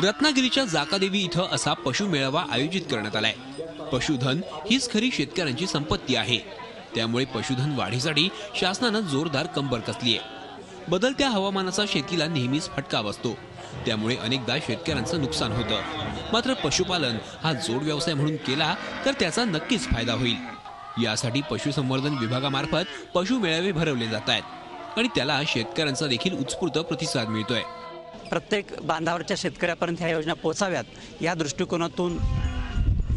रत्नागिरीच्या जाकादेवी इथं असा पशु मेळावा आयोजित करण्यात आलाय। पशुधन हीच खरी शेतकऱ्यांची संपत्ती आहे, त्यामुळे पशुधन वाढीसाठी शासनानं जोरदार कंबर कसली आहे। बदलत्या हवामानाचा शेतीला नेहमीच फटका बसतो, त्यामुळे अनेकदा शेतकऱ्यांचं नुकसान होतं। मात्र पशुपालन हा जोड व्यवसाय म्हणून केला तर त्याचा नक्कीच फायदा होईल। यासाठी पशुसंवर्धन विभागामार्फत पशु मेळावे भरवले जात आहेत आणि त्याला शेतकऱ्यांचा देखील उत्स्फूर्त प्रतिसाद मिळतोय। प्रत्येक बांधावरच्या शेतकऱ्यापर्यंत ह्या योजना पोहोचाव्यात या दृष्टिकोनातून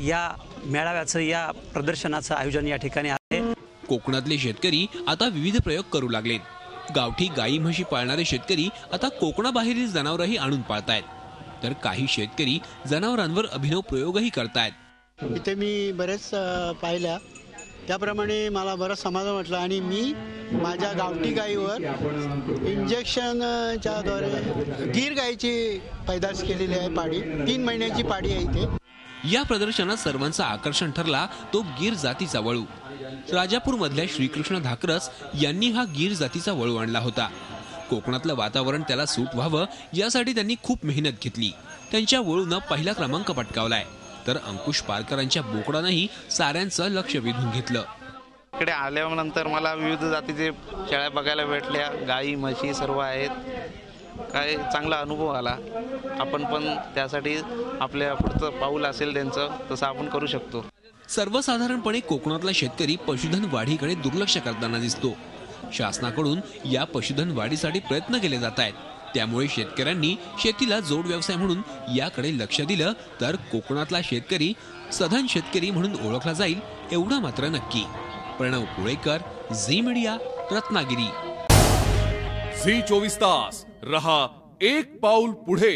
या मेळाव्याचं, या प्रदर्शनाचं आयोजन या ठिकाणी आहे। कोकणातले शेतकरी आता विविध प्रयोग करू लागलेत। गावठी गाई म्हशी पाळणारे शेतकरी आता कोकणाबाहेरील जनावरही आणून पाळतायत, तर काही शेतकरी जनावरांवर अभिनव प्रयोगही करतायत। इथे मी बरेच पाहिल्या, त्याप्रमाणे मला बरं समाधान वाटलं आणि मी माझ्या गावठी गाईवर इंजेक्शनच्या द्वारे गीर गाईची पैदास केलेली आहे। पाडी 3 महिन्याची पाडी आहे इथे। या प्रदर्शनात सर्वांचं आकर्षण ठरला तो गीर जातीचा वळू। राजापूर मधल्या श्रीकृष्ण धाकरस यांनी हा गीर जातीचा वळू आणला होता। कोकणातलं वातावरण त्याला सूट व्हावं यासाठी त्यांनी खूप मेहनत घेतली। त्यांच्या वळूनं पहिला क्रमांक पटकावलाय, तर अंकुश पारकरांच्या बोकडानंही साऱ्यांचं लक्ष वेधून घेतलं। इकडे आल्यानंतर मला विविध जातीचे शेळ्या बघायला भेटल्या, गाई म्हशी सर्व आहेत। काय चांगला अनुभव आला। आपण पण त्यासाठी आपल्या पुढचं पाऊल असेल त्यांचं तसं आपण करू शकतो। सर्वसाधारणपणे कोकणातला शेतकरी पशुधन वाढीकडे दुर्लक्ष करताना दिसतो। शासनाकडून या पशुधन वाढीसाठी प्रयत्न केले जात आहेत, त्यामुळे शेतकऱ्यांनी शेतीला जोड व्यवसाय म्हणून याकडे लक्ष दिलं तर कोकणातला शेतकरी सधन शेतकरी म्हणून ओळखला जाईल एवढं मात्र नक्की। प्रणव पुळेकर, झी मीडिया, रत्नागिरी। झी 24 तास रहा एक पाऊल पुढे।